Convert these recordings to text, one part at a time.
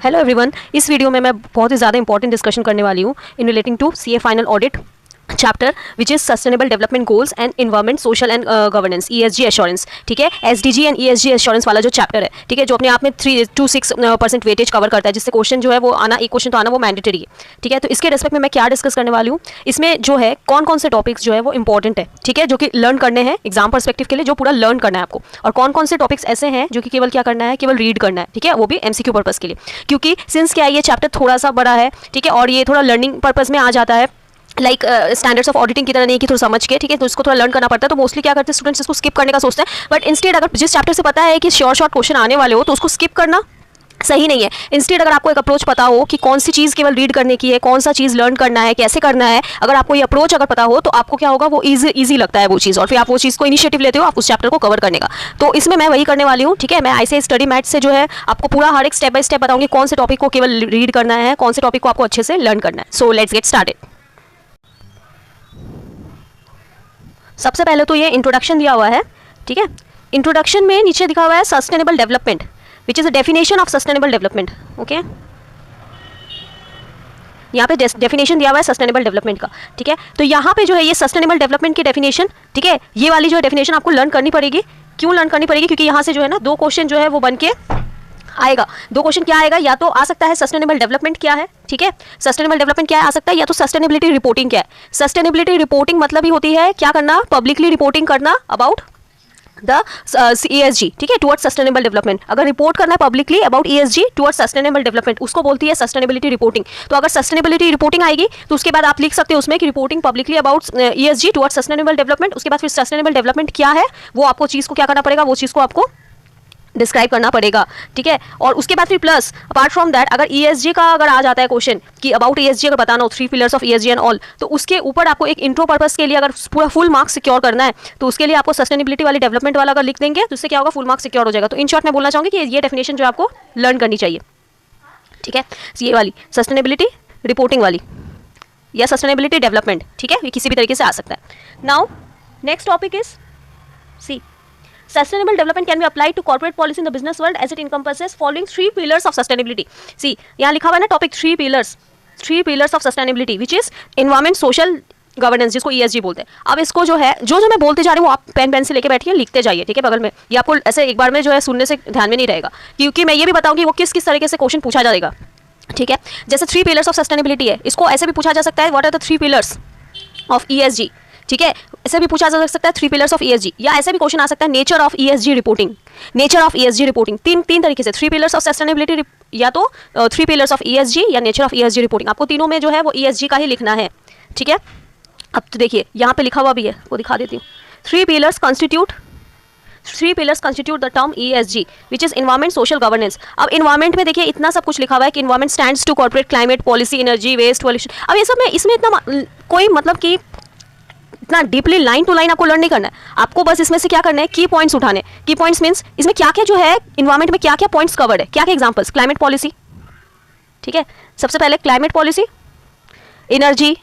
Hello everyone, इस video में मैं बहुत ही ज़्यादा इंपॉर्टेंट डिस्कशन करने वाली हूँ in relating to CA final audit chapter which is sustainable development goals and environment social and governance ESG assurance. ठीक है, SDG एंड ESG एश्योरेंस वाला जो चैप्टर है, ठीक है, जो अपने आप में 3-6% वेटेज कवर करता है, जिससे क्वेश्चन जो है वो आना, एक क्वेश्चन तो आना वो मैंडेटरी है। ठीक है, तो इसके रेस्पेक्ट में मैं क्या डिस्कस करने वाली हूँ, इसमें जो है कौन कौन से टॉपिक्स जो है वो इंपॉर्टेंट है, ठीक है, जो कि लर्न करने हैं एग्जाम परस्पेक्टिव के लिए, जो पूरा लर्न करना है आपको, और कौन कौन से टॉपिक्स ऐसे हैं जो कि केवल क्या करना है, केवल रीड करना है। ठीक है, वो भी MCQ पर्पस के लिए, क्योंकि सिंस क्या ये चैप्टर थोड़ा सा बड़ा है, ठीक है, और ये थोड़ा लर्निंग पर्पस में आ जाता है, लाइक स्टैंडर्ड्स ऑफ ऑडिटिंग की तरह नहीं कि थोड़ा समझ के, ठीक है, तो इसको थोड़ा लर्न करना पड़ता है। तो मोस्टली क्या करते हैं स्टूडेंट्स, इसको स्किप करने का सोचते हैं, बट इंस्टेड अगर जिस चैप्टर से पता है कि शॉर्ट क्वेश्चन आने वाले हो तो उसको स्किप करना सही नहीं है। इंस्टेड अगर आपको एक अप्रोच पता हो कि कौन सी चीज़ केवल रीड करने की है, कौन सा चीज़ लर्न करना है, कैसे करना है, अगर आपको ये अप्रोच अगर पता हो तो आपको क्या होगा, वो ईजी लगता है वो चीज़, और फिर आप वो चीज़ को इनिशिएटिव लेते हो आप उस चैप्टर को कवर करने का। तो इसमें मैं वही करने वाली हूँ। ठीक है, मैं ऐसे स्टडी मैथ से जो है आपको पूरा हर एक स्टेप बाय स्टेप बताऊँगी कौन से टॉपिक को केवल रीड करना है, कौन से टॉपिक को आपको अच्छे से लर्न करना है। So let's get started. सबसे पहले तो ये इंट्रोडक्शन दिया हुआ है। ठीक है, इंट्रोडक्शन में नीचे दिखा हुआ है sustainable development which is a definition of sustainable development. Okay, यहाँ पे डेफिनेशन दिया हुआ है सस्टेनेबल डेवलपमेंट का। ठीक है, तो यहाँ पे जो है ये सस्टेनेबल डेवलपमेंट की डेफिनेशन, ठीक है, ये वाली जो डेफिनेशन आपको लर्न करनी पड़ेगी। क्यों लर्न करनी पड़ेगी? क्योंकि यहाँ से जो है ना 2 क्वेश्चन जो है वो बन के आएगा। 2 क्वेश्चन क्या आएगा, या तो आ सकता है सस्टेनेबल डेवलपमेंट क्या है, ठीक है, सस्टेनेबल डेवलपमेंट क्या है आ सकता है, या तो सस्टेनेबिलिटी रिपोर्टिंग क्या है। सस्टेनेबिलिटी रिपोर्टिंग मतलब ही होती है क्या करना, पब्लिकली रिपोर्टिंग करना अबाउट द ESG, ठीक है, टुवर्ड्स सस्टेनेबल डेवलपमेंट। अगर रिपोर्ट करना है publicly about ESG towards sustainable development, उसको बोलती है सस्टेनेबिलिटी रिपोर्टिंग। तो अगर सस्टेनेबिलिटी रिपोर्टिंग आएगी तो उसके बाद आप लिख सकते हो उसमें कि reporting publicly about ESG towards sustainable development. उसके बाद फिर सस्टेनेबल डेवलपमेंट क्या है वो आपको चीज़ को क्या करना पड़ेगा, वो चीज़ को आपको डिस्क्राइब करना पड़ेगा। ठीक है, और उसके बाद फिर प्लस अपार्ट फ्रॉम दैट अगर ESG का अगर आ जाता है क्वेश्चन कि अबाउट ESG अगर बताना हो, 3 pillars of ESG and all, तो उसके ऊपर आपको एक इंट्रो पर्पस के लिए अगर पूरा फुल मार्क्स सिक्योर करना है तो उसके लिए आपको सस्टेनेबिलिटी वाली डेवलपमेंट वाला अगर लिख देंगे तो उससे क्या होगा, फुल मार्क्स सिक्योर हो जाएगा। तो इन शॉर्ट मैं बोलना चाहूँगी कि ये डेफिनेशन जो आपको लर्न करनी चाहिए। ठीक है, ये वाली सस्टेनेबिलिटी रिपोर्टिंग वाली या सस्टेनेबिलिटी डेवलपमेंट, ठीक है, ये किसी भी तरीके से आ सकता है। Now next topic is see sustainable development can be applied to corporate policy in the business world as it encompasses following 3 pillars of sustainability. See, यहाँ लिखा हुआ है ना topic 3 pillars of sustainability which is environment, social, governance, जिसको ESG बोलते हैं। अब इसको जो है जो मैं बोलते जा रही हूँ आप पेन से लेके बैठिए, लिखते जाइए। ठीक है, बगल में, ये आपको ऐसे एक बार में जो है सुनने से ध्यान में नहीं रहेगा, क्योंकि मैं ये भी बताऊँगी वो किस तरीके से क्वेश्चन पूछा जाएगा। ठीक है, जैसे 3 पिलर्स ऑफ सस्टेनेबिलिटी है, इसको ऐसे भी पूछा जा सकता है, what are the 3 pillars of ESG। ठीक है, ऐसे भी पूछा जा सकता है 3 पिलर्स ऑफ ESG, या ऐसे भी क्वेश्चन आ सकता है nature of ESG reporting. Nature of ESG reporting तीन तरीके से, 3 पिलर्स ऑफ सस्टेनेबिलिटी या तो 3 पिलर्स ऑफ ESG या नेचर ऑफ ESG रिपोर्टिंग, आपको तीनों में जो है वो ESG का ही लिखना है। ठीक है, अब तो देखिए यहाँ पे लिखा हुआ भी है, वो दिखा देती हूँ। 3 pillars constitute the term ESG which is environment, social, governance. अब इन्वायरमेंट में देखिए इतना सब कुछ लिखा हुआ है कि environment stands to corporate climate policy, energy, waste, pollution. अब ये सब में इसमें इतना कोई मतलब कि इतना डीपली लाइन टू लाइन आपको लर्न नहीं करना है, आपको बस इसमें से क्या करना है, की पॉइंट्स उठाने। की पॉइंट्स मींस इसमें क्या क्या जो है इन्वायरमेंट में क्या क्या पॉइंट्स कवर्ड है, क्या क्या एग्जांपल्स, क्लाइमेट पॉलिसी। ठीक है, सबसे पहले climate policy, energy,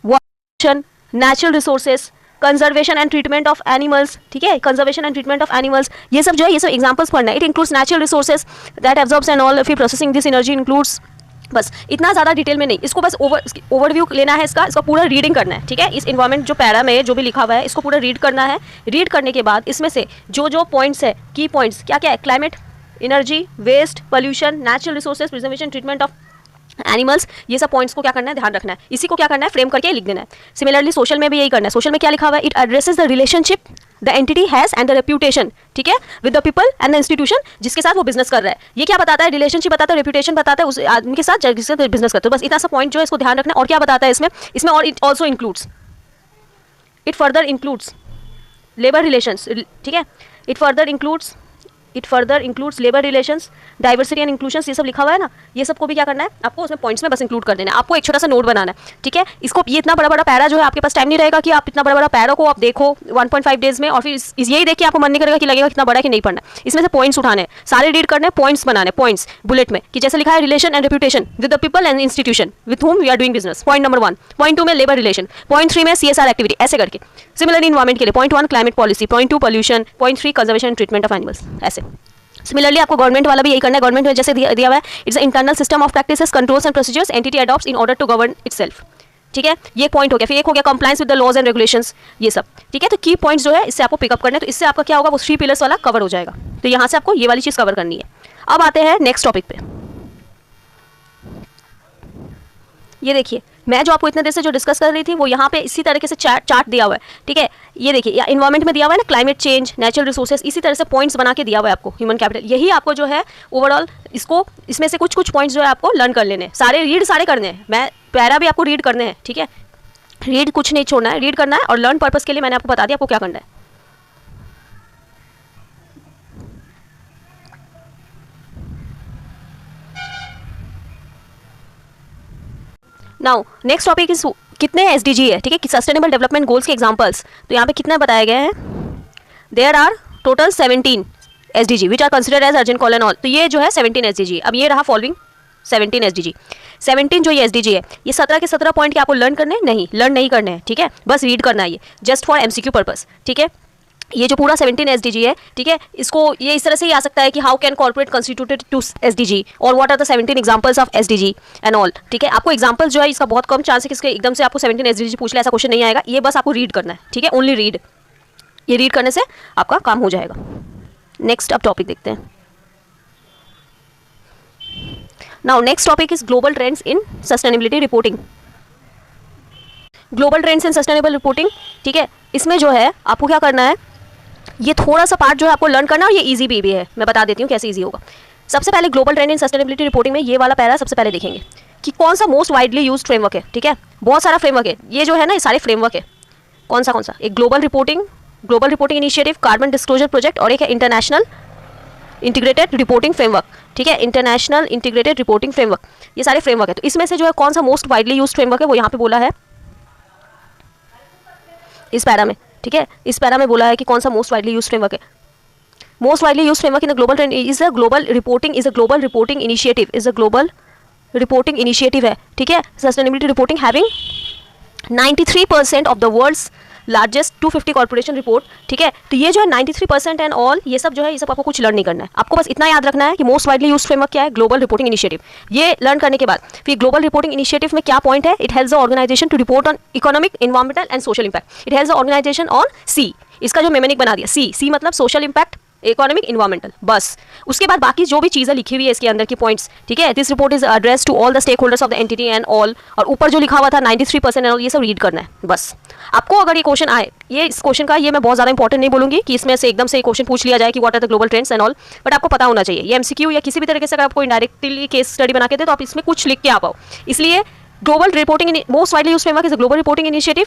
water, natural resources, conservation and treatment of animals. ठीक है, conservation and treatment of animals, ये सब जो है ये सब एग्जांपल्स पढ़ना है। It includes natural resources that absorbs and all, फिर प्रोसेसिंग दिस एनर्जी इंक्लूड्स, बस इतना ज़्यादा डिटेल में नहीं, इसको बस ओवरव्यू लेना है, इसका पूरा रीडिंग करना है। ठीक है, इस इन्वायरमेंट जो पैरा में जो भी लिखा हुआ है इसको पूरा रीड करना है। रीड करने के बाद इसमें से जो पॉइंट्स है, की पॉइंट्स क्या क्या है, climate, energy, waste, pollution, natural resources, preservation, treatment of animals, ये सब पॉइंट्स को क्या करना है, ध्यान रखना है, इसी को क्या करना है, फ्रेम करके लिख देना है। सिमिलरली सोशल में भी यही करना है। सोशल में क्या लिखा हुआ है, it addresses the relationship the entity has and the reputation, ठीक है, with the people and the institution जिसके साथ वो बिजनेस कर रहा है। ये क्या बताता है, रिलेशनशिप बताता है, रेप्यूटेशन बताता है उस आदमी के साथ जिसके साथ बिजनेस करते हो। बस इतना सा पॉइंट जो है इसको ध्यान रखना है। और क्या बताता है इसमें और it also includes, it further includes labour relations. ठीक है, it further includes labour relations, diversity and inclusion, ये सब लिखा हुआ है ना, ये सबको भी क्या करना है आपको उसमें पॉइंट्स में बस इंक्लूड कर देना है। आपको एक छोटा सा नोट बनाना है। ठीक है, इसको ये इतना बड़ा पैरा जो है आपके पास टाइम नहीं रहेगा कि आप इतना बड़ा पैरा को आप देखो 1.5 डेज में, और फिर यही देख के आपको मन नहीं करेगा कि लगेगा कितना बड़ा कि नहीं पढ़ना। इसमें से पॉइंट्स उठाने, सारे रीड करने, पॉइंट्स बनाने, पॉइंट्स बुलेट में, कि जैसे लिखा है relation and reputation with the people and institution with whom we are doing business, point number 1। Point 2 में लेबर रिलेशन, पॉइंट 3 में CSR एक्टिविटी, ऐसे करके। सिमिलरली इन्वायरमेंट के लिए point 1 climate policy, point 2 pollution, point 3 conservation and treatment of animals, ऐसे। Similarly आपको government वाला भी यही करना है। गवर्नमेंट में जैसे दिया हुआ है, it's internal system of practices, controls and procedures entity adopts in order to govern itself. ठीक है, ये पॉइंट हो गया। फिर एक हो गया compliance with the laws and regulations, ये सब। ठीक है, तो की पॉइंट्स जो है इससे आपको पिकअप करना है, तो इससे आपका क्या होगा, वो 3 पिलर्स वाला कवर हो जाएगा। तो यहाँ से आपको ये वाली चीज़ कवर करनी है। अब आते हैं नेक्स्ट टॉपिक पे। ये देखिए, मैं जो आपको इतने देर से जो डिस्कस कर रही थी वो यहाँ पे इसी तरीके से चार्ट दिया हुआ है। ठीक है, ये देखिए, या इन्वायरमेंट में दिया हुआ है ना, क्लाइमेट चेंज, नेचुरल रिसोर्सेज, इसी तरह से पॉइंट्स बना के दिया हुआ है आपको, ह्यूमन कैपिटल। यही आपको जो है ओवरऑल इसको, इसमें से कुछ कुछ पॉइंट्स जो है आपको लर्न कर लेने हैं। सारे करने हैं, मैं पैरा भी आपको रीड करने हैं। ठीक है, रीड कुछ नहीं छोड़ना है, रीड करना है। और लर्न पर्पस के लिए मैंने आपको बता दिया आपको क्या करना है। नाउ नेक्स्ट टॉपिक इज कितने एसडीजी है। ठीक है, सस्टेनेबल डेवलपमेंट गोल्स के एग्जांपल्स। तो यहाँ पे कितने बताए गए हैं, there are total 17 SDG which are considered as urgent call and all. तो ये जो है 17 एसडीजी। अब ये रहा फॉलोइंग 17 एसडीजी। 17 जो ये एसडीजी है, ये 17 के 17 पॉइंट के आपको लर्न करने हैं? नहीं, लर्न नहीं करने हैं। ठीक है, बस रीड करना है, ये जस्ट फॉर एमसीक्यू पर्पस। ठीक है, ये जो पूरा 17 एसडीजी है, ठीक है, इसको ये इस तरह से ही आ सकता है कि how can corporate constituted to SDG और what are the 17 examples of SDG and all. ठीक है, आपको एग्जांपल जो है इसका बहुत कम चांस है कि इसके एकदम से आपको 17 एसडीजी पूछ ले, ऐसा क्वेश्चन नहीं आएगा। ये बस आपको रीड करना है। ठीक है, ओनली रीड। ये रीड करने से आपका काम हो जाएगा। नेक्स्ट अब टॉपिक देखते हैं। Now next topic is global trends in sustainability reporting. Global trends in sustainable reporting. ठीक है, इसमें जो है आपको क्या करना है, ये थोड़ा सा पार्ट जो है आपको लर्न करना है, और ये इजी भी है। मैं बता देती हूँ कैसे इजी होगा। सबसे पहले ग्लोबल ट्रेंड इन सस्टेनेबिलिटी रिपोर्टिंग में ये वाला पैरा सबसे पहले देखेंगे कि कौन सा मोस्ट वाइडली यूज्ड फ्रेमवर्क है। ठीक है, बहुत सारा फ्रेमवर्क है, ये जो है ना, ये सारे फ्रेमवर्क है। कौन सा एक global reporting initiative, carbon disclosure project, और एक है इंटरनेशनल इंटीग्रेटेड रिपोर्टिंग फ्रेमवर्क। ठीक है, इंटरनेशनल इंटीग्रेटेड रिपोर्टिंग फ्रेमवर्क, ये सारे फ्रेमवर्क है। तो इसमें से जो है कौन सा मोस्ट वाइडली यूज्ड फ्रेमवर्क है, वो यहाँ पे बोला है इस पैरा में। ठीक है, इस पैरा में बोला है कि कौन सा मोस्ट वाइडली यूज्ड फ्रेमवर्क है। Most widely used framework in the global trend is a global reporting initiative है। ठीक है, sustainability reporting having 93% of the world's largest 250 corporation report. ठीक है, तो ये जो है 93% एंड ऑल, ये सब जो है, ये सब आपको कुछ लर्न नहीं करना है। आपको बस इतना याद रखना है कि मोस्ट वाइडली यूज्ड फ्रेमवर्क क्या है, ग्लोबल रिपोर्टिंग इनिशिएटिव। ये लर्न करने के बाद फिर ग्लोबल रिपोर्टिंग इनिशिएटिव में क्या पॉइंट है, it helps the organisation to report on economic, environmental and social impact. It helps the organisation on सी, इसका जो मेमोनिक बना दिया, सी मतलब सोशल इंपैक्ट, इकोनॉमिक, इन्वायरमेंटल, बस। उसके बाद बाकी जो भी चीज़ें लिखी हुई है इसके अंदर की पॉइंट्स। ठीक है, this report is address to all the stakeholders of the entity and all, और ऊपर जो लिखा हुआ था 93% एंड ऑल, ये सब रीड करना है बस। आपको अगर ये क्वेश्चन आए, ये इस क्वेश्चन का ये मैं बहुत ज़्यादा इंपॉर्टेंट नहीं बोलूँगी कि इसमें से एकदम से क्वेश्चन पूछ लिया जाए कि what are the global trends and all, but आपको पता होना चाहिए। ये एमसीक्यू या किसी भी तरीके से अगर आपको इनडायरेक्टली केस स्टडी बना के दे तो आप इसमें कुछ लिख के आ पाओ। इसलिए global reporting most widely used framework is a global reporting initiative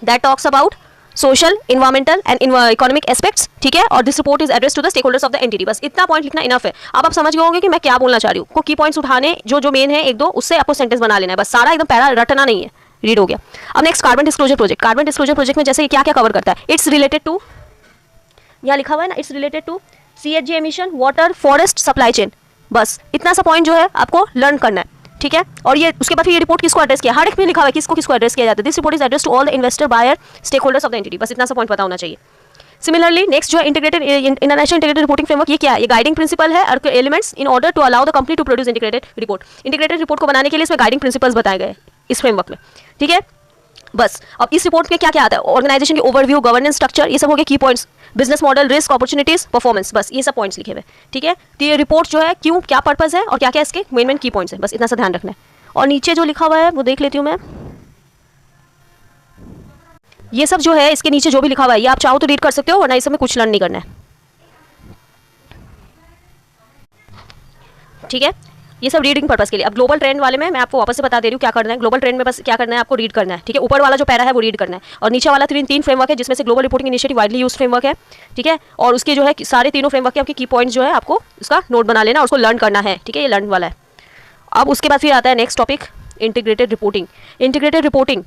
that talks about social, environmental and economic aspects. ठीक है, और this report is address to the stakeholders of the entity. बस इतना पॉइंट लिखना enough है। अब आप समझ गए होंगे कि मैं क्या बोलना चाह रही हूँ। को की पॉइंट्स उठाने जो मेन है, एक दो, उससे आपको सेंटेंस बना लेना है, बस सारा एकदम पैरा रटना नहीं है। रीड हो गया। अब next carbon disclosure project. Carbon disclosure project में जैसे क्या क्या कवर करता है, इट्स रिलेटेड टू, यहाँ लिखा हुआ है ना, it's related to CHG emission, water, forest, supply chain. बस इतना सा पॉइंट जो है आपको लर्न करना है। ठीक है, और ये उसके बाद फिर ये रिपोर्ट किसको एड्रेस किया, हर एक में लिखा हुआ है किसको एड्रेस किया जाता है। This report is address to all the investor, buyer, stakeholders of the entity. बस इतना सा पॉइंट पता होना चाहिए। सिमिलरली नेक्स्ट जो है integrated international integrated reporting framework, ये क्या है, ये गाइडिंग प्रिंसिपल है और elements in order to allow the company to produce integrated report. Integrated report को बनाने के लिए इसमें गाइडिंग प्रिंसिपल्स बताए गए इस फ्रेमवर्क में। ठीक है, बस अब इस रिपोर्ट में क्या क्या आता है, ऑर्गेनाइजेशन की ओवरव्यू, गवर्नेंस स्ट्रक्चर, ये सब हो गया की points, business model, risk, opportunities, performance, बस ये सब पॉइंट्स लिखे हुए। ठीक है, तो ये रिपोर्ट जो है क्यों, क्या पर्पस है और क्या क्या इसके मेन की पॉइंट्स है, बस इतना सा ध्यान रखना है। और नीचे जो लिखा हुआ है वो देख लेती हूँ मैं। ये सब जो है इसके नीचे जो भी लिखा हुआ है, ये आप चाहो तो रीड कर सकते हो, वरना इस सब में कुछ लर्न नहीं करना है। ठीक है, ये सब रीडिंग पर्पस के लिए। अब ग्लोबल ट्रेंड वाले में मैं आपको वापस से बता दे रही हूँ क्या करना है। ग्लोबल ट्रेंड में बस क्या करना है, आपको रीड करना है। ठीक है, ऊपर वाला जो पैरा है वो रीड करना है, और नीचे वाला तीन फ्रेमवर्क है, जिसमें से global reporting initiative widely used framework है। ठीक है, और उसके जो है सारे तीनों फ्रेमवर्क के आपके की पॉइंट्स जो है आपको उसका नोट बना लेना और उसको लर्न करना है। ठीक है, ये लर्न वाला है। अब उसके बाद फिर आता है next topic, integrated reporting. Integrated reporting,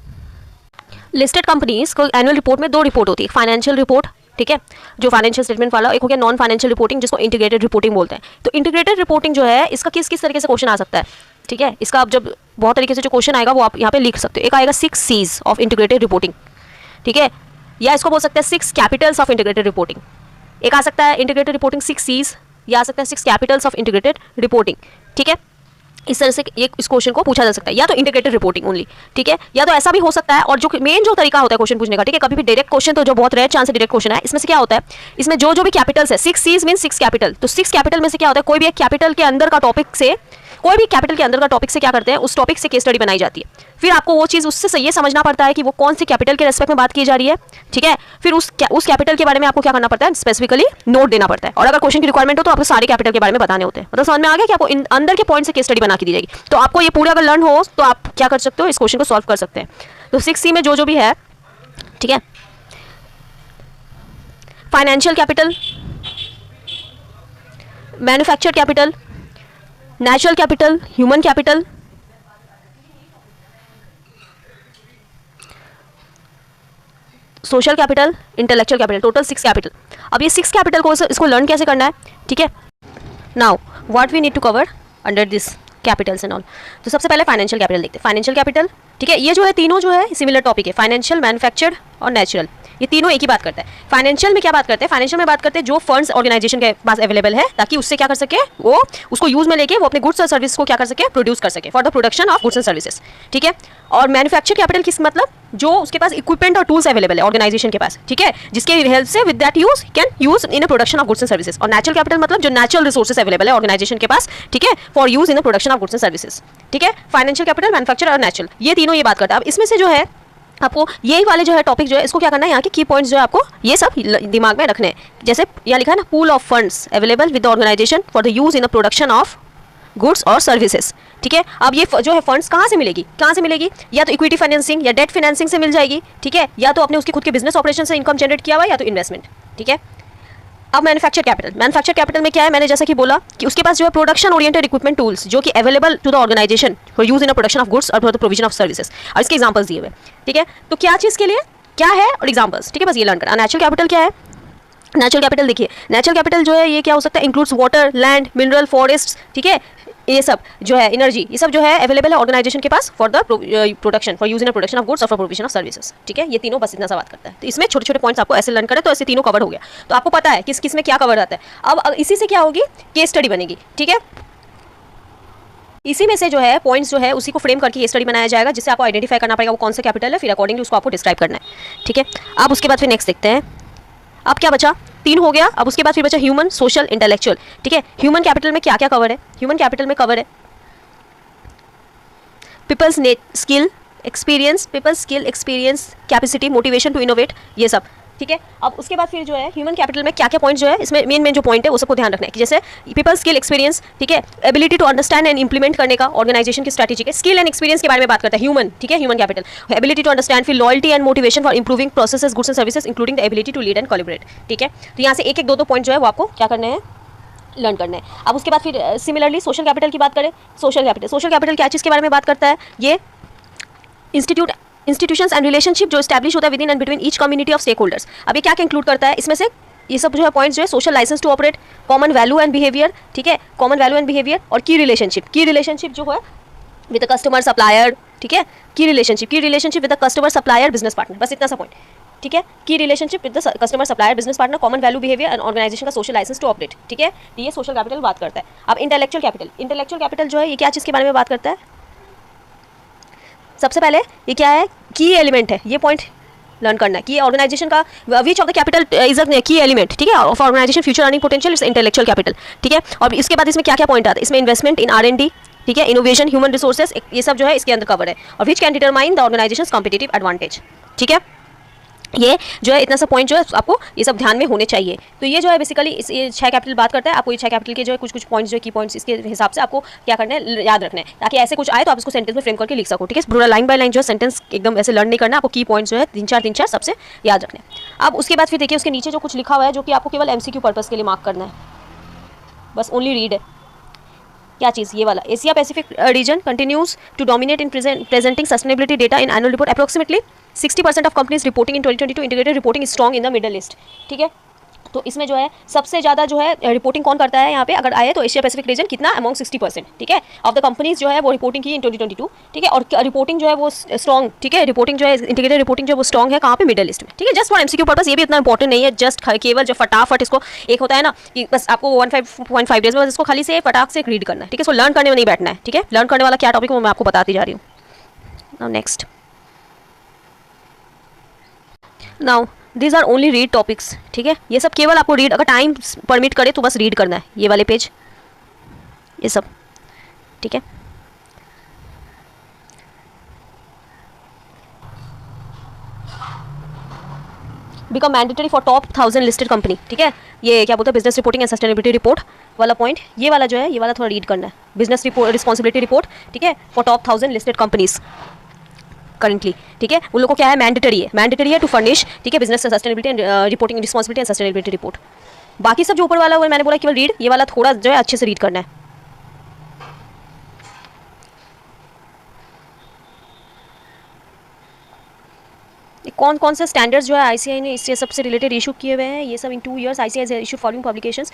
listed companies को एनुअल रिपोर्ट में 2 रिपोर्ट होती है, फाइनेंशियल रिपोर्ट, ठीक है, जो फाइनेंशियल स्टेटमेंट वाला, एक हो गया नॉन फाइनेंशियल रिपोर्टिंग, जिसको इंटीग्रेटेड रिपोर्टिंग बोलते हैं। तो इंटीग्रेटेड रिपोर्टिंग जो है, इसका किस किस तरीके से क्वेश्चन आ सकता है। ठीक है, इसका अब जब बहुत तरीके से जो क्वेश्चन आएगा वो आप यहाँ पे लिख सकते हो। एक आएगा 6 C's ऑफ इंटीग्रेटेड रिपोर्टिंग। ठीक है, या इसको बोल सकते हैं 6 कैपिटल्स ऑफ इंटीग्रेटेड रिपोर्टिंग। एक आ सकता है इंटीग्रेटेड रिपोर्टिंग 6 C's, या आ सकता है 6 कैपिटल्स ऑफ इंटीग्रेटेड रिपोर्टिंग, ठीक है। इस तरह से ये इस क्वेश्चन को पूछा जा सकता है, या तो इंटीग्रेटेड रिपोर्टिंग ओनली, ठीक है, या तो ऐसा भी हो सकता है। और जो मेन जो तरीका होता है क्वेश्चन पूछने का, ठीक है, कभी भी डायरेक्ट क्वेश्चन तो जो बहुत रेयर चांस है डायरेक्ट क्वेश्चन है, इसमें से क्या होता है, इसमें जो भी कैपिटल्स है 6 सीज मीन 6 कैपिटल, तो 6 कैपिटल में से क्या होता है, कोई भी एक कैपिटल के अंदर का टॉपिक से, कोई भी कैपिटल के अंदर का टॉपिक से क्या करते हैं, उस टॉपिक से केस स्टडी बनाई जाती है। फिर आपको वो चीज़ उससे ये समझना पड़ता है कि वो कौन सी कैपिटल के रेस्पेक्ट में बात की जा रही है, ठीक है। फिर उस कैपिटल के बारे में आपको क्या करना पड़ता है, स्पेसिफिकली नोट देना पड़ता है। और अगर क्वेश्चन की रिक्वायरमेंट हो तो आपको सारे कैपिटल के बारे में बताने होते हैं। मतलब समझ में आ गया कि आपको इन अंदर के पॉइंट से केस स्टडी बना के दी जाएगी। तो आपको ये पूरा अगर लर्न हो तो आप क्या कर सकते हो, इस क्वेश्चन को सॉल्व कर सकते हैं। तो 6C में जो भी है, ठीक है, financial capital, manufactured capital, natural capital, human capital, social capital, intellectual capital, total 6 capital. अब ये 6 कैपिटल को इसको लर्न कैसे करना है, ठीक है। Now what we need to cover under this capitals and all. तो सबसे पहले फाइनेंशियल कैपिटल देखते हैं। फाइनेंशियल कैपिटल, ठीक है, ये जो है तीनों जो है सिमिलर टॉपिक है, फाइनेंशियल, मैन्युफैक्चर्ड और नेचुरल, ये तीनों एक ही बात करता है। फाइनेंशियल में क्या बात करते हैं, फाइनेंशियल में बात करते हैं जो फंड्स ऑर्गेनाइजेशन के पास अवेलेबल है, ताकि उससे क्या कर सके, वो उसको यूज में लेके वो अपने गुड्स और सर्विस को क्या कर सके, प्रोड्यूस कर सके for the production of goods and services, ठीक है। और मैन्युफैक्चर कैपिटल किस मतलब, जो उसके पास इक्विपमेंट और टूल्स अवेलेबल है ऑर्गेनाइजेशन के पास, ठीक है, जिसके हेल्प से with that use can use in the production of goods and services. और नेचुरल कैपिटल मतलब जो नेचुरल रिसोर्सेज अवेलेबल है ऑर्गेनाइजेशन के पास, ठीक है, for use in the production of goods and services, ठीक है। फाइनेंशियल कैपिटल, मैन्युफैक्चर और नेचुरल, ये तीनों ये बात करता है। अब इसमें से जो है आपको यही वाले जो है टॉपिक जो है, इसको क्या करना है, यहाँ के की पॉइंट्स जो है आपको ये सब दिमाग में रखने हैं। जैसे यहाँ लिखा है ना, pool of funds available with the organisation for the use in the production of goods और सर्विसेज, ठीक है। अब ये जो है फंड्स कहाँ से मिलेगी, कहाँ से मिलेगी, या तो इक्विटी फाइनेंसिंग या डेट फाइनेंसिंग से मिल जाएगी, ठीक है, या तो अपने उसके खुद के बिजनेस ऑपरेशन से इनकम जनरेट किया हुआ, या तो इन्वेस्टमेंट, ठीक है। अब मैन्युफैक्चर कैपिटल, मैन्युफैक्चर कैपिटल में क्या है, मैंने जैसा कि बोला कि उसके पास जो है प्रोडक्शन ओरिएंटेड इक्विपमेंट टूल्स जो कि available to the organisation for use in the production of goods और for the provision of services, और इसके एग्जांपल्स दिए हुए, ठीक है। तो क्या चीज़ के लिए क्या है और एग्जांपल्स, ठीक है, बस ये लर्न करना। नेचुरल कैपिटल क्या है, नेचुरल कैपिटल देखिए, नेचुरल कैपिटल जो है ये क्या हो सकता है, includes water, land, mineral, forest, ठीक है, ये सब जो है एनर्जी, ये सब जो है अवेलेबल है ऑर्गेनाइजेशन के पास for the production, for use in production of goods और फॉर प्रोविजन ऑफ सर्विसेज, ठीक है। ये तीनों बस इतना सा बात करता है। तो इसमें छोटे छोटे पॉइंट्स आपको ऐसे लर्न करें तो ऐसे तीनों कवर हो गया। तो आपको पता है किस किस में क्या कवर आता है। अब इसी से क्या होगी, केस स्टडी बनेगी, ठीक है। इसी में से जो है पॉइंट्स जो है उसी को फ्रेम करके केस स्टडी बनाया जाएगा, जिससे आपको आइडेंटिफाई करना पड़ेगा वो कौन सा कैपिटल है, फिर अकॉर्डिंगली उसको आपको डिस्क्राइब करना है, ठीक है। अब उसके बाद फिर नेक्स्ट देखते हैं। अब क्या बचा, 3 हो गया। अब उसके बाद फिर बचा ह्यूमन, सोशल, इंटेलेक्चुअल, ठीक है। ह्यूमन कैपिटल में क्या क्या कवर है, ह्यूमन कैपिटल में कवर है people's skill experience, people's skill experience, capacity, motivation to innovate, ये सब, ठीक है। अब उसके बाद फिर जो है ह्यूमन कैपिटल में क्या क्या पॉइंट जो है, इसमें मेन जो पॉइंट है वो सबको ध्यान रखना है कि जैसे पीपल स्किल एक्सपीरियंस, ठीक है, ability to understand and implement करने का ऑर्गेनाइजेशन की स्ट्रैटेजी के, स्किल एंड एक्सपीरियंस के बारे में बात करता है ह्यूमन, ठीक है, human capital, ability to understand, फिर loyalty and motivation for improving processes, goods and services including the ability to lead and collaborate, ठीक है। तो यहाँ से एक एक दो पॉइंट जो है वो आपको क्या करना है, लर्न करना है। अब उसके बाद फिर सिमिलरली सोशल कैपिटल की बात करें, सोशल कैपिटल क्या चीज़ के बारे में बात करता है, ये इंस्टीट्यूशंस एंड रिलेशनशिप जो स्टैब्लिश होता है within and between each community of stakeholders. अब ये क्या क्या इंक्लूड करता है, इसमें से ये सब जो है पॉइंट्स जो है, social licence to operate, common value and behaviour, ठीक है, कॉमन वैल्यू एंड बिहेवियर, और की रिलेशनशिप जो है विद द कस्टमर सप्लायर, ठीक है, key relationship with the customer supplier business partner, बस इतना सा पॉइंट, ठीक है। Key relationship with the customer supplier business partner, common value behaviour and organisation का सोशल लाइसेंस टू ऑपरेट, ठीक है। ये सोशल कैपिटल बात करता है। अब इंटेलेक्चुअल कैपिटल जो है ये क्या चीज़ के बारे में बात करता है, सबसे पहले ये क्या है, की एलिमेंट है, ये पॉइंट लर्न करना है कि ऑर्गेनाइजेशन का which of the capital is a key element, ठीक है, of organisation future earning potential is intellectual capital, ठीक है। और इसके बाद इसमें क्या क्या पॉइंट आता है, इसमें इन्वेस्टमेंट इन R&D, ठीक है, इनोवेशन, ह्यूमन रिसोर्सेज, ये सब जो है इसके अंदर कवर है, और which can determine the organisations competitive advantage, ठीक है। ये जो है इतना सा पॉइंट जो है आपको ये सब ध्यान में होने चाहिए। तो ये जो है बेसिकली ये 6 कैपिटल बात करता है, आपको ये 6 कैपिटल के जो है कुछ पॉइंट्स जो की पॉइंट्स इसके हिसाब से आपको क्या करना है, याद रखना है, ताकि ऐसे कुछ आए तो आप इसको सेंटेंस में फ्रेम करके लिख सको, ठीक है। पूरा लाइन बाय लाइन जो है सेंटेंस एकदम ऐसे लर्न नहीं करना, आपको की पॉइंट्स जो है 3-4 सबसे याद रखना है। अब उसके बाद फिर देखिए उसके नीचे जो कुछ लिखा हुआ है जो कि आपको केवल MCQ पर्पज़ के लिए मार्क करना है, बस ओनली रीड है। क्या चीज़, ये वाला, Asia Pacific region continues to dominate in presenting sustainability data in annual report, approximately 60% of companies reporting in 2022 integrated reporting strong in the Middle East, ठीक है। तो इसमें जो है सबसे ज़्यादा जो है रिपोर्टिंग कौन करता है यहाँ पे, अगर आए तो एशिया पैसिफिक रीजन कितना अमॉन्ग 60%, ठीक है, ऑफ द कंपनीज जो है वो रिपोर्टिंग की इन 2022, ठीक है, और रिपोर्टिंग जो है वो स्ट्रॉन्ग, ठीक है, रिपोर्टिंग जो है इंटीग्रेटेड रिपोर्टिंग जो है वो स्ट्रॉन्ग है कहाँ पे, मिडिल ईस्ट में, ठीक है, जस्ट फॉर एमसीक्यू पर्पस, ये भी इतना इंपॉर्टेंट नहीं है, जस्ट केवल जो फटाफट इसको, एक होता है ना कि बस आपको 1.5 डेज में बस इसको खाली से फटाक से रीड करना है, ठीक है, इसको लर्न करने में नहीं बैठना है, ठीक है, लर्न करने वाला क्या टॉपिक है वो मैं आपको बताती जा रही हूँ। Now next, now these are only read topics, ठीक है, ये सब केवल आपको रीड, अगर टाइम परमिट करे तो बस रीड करना है, ये वाले पेज, ये सब, ठीक है। Become mandatory for top 1000 listed company, ठीक है, ये क्या बोलते हैं, business reporting and sustainability report वाला पॉइंट, ये वाला जो है ये वाला थोड़ा रीड करना है, बिजनेस रिस्पॉन्सिबिलिटी रिपोर्ट, ठीक है, for top 1000 listed companies currently, ठीक है, उन लोगों को क्या है, मैंडेटरी है टू फर्निश, ठीक है, business sustainability and reporting responsibility and sustainability report. बाकी सब जो ऊपर वाला वो मैंने बोला केवल रीड, ये वाला थोड़ा जो है अच्छे से रीड करना है। कौन कौन से स्टैंडर्ड्स जो है आईसीआई ने इससे सबसे रिलेटेड इशू किए हुए हैं, ये सब इन 2 years ICI issue following publications,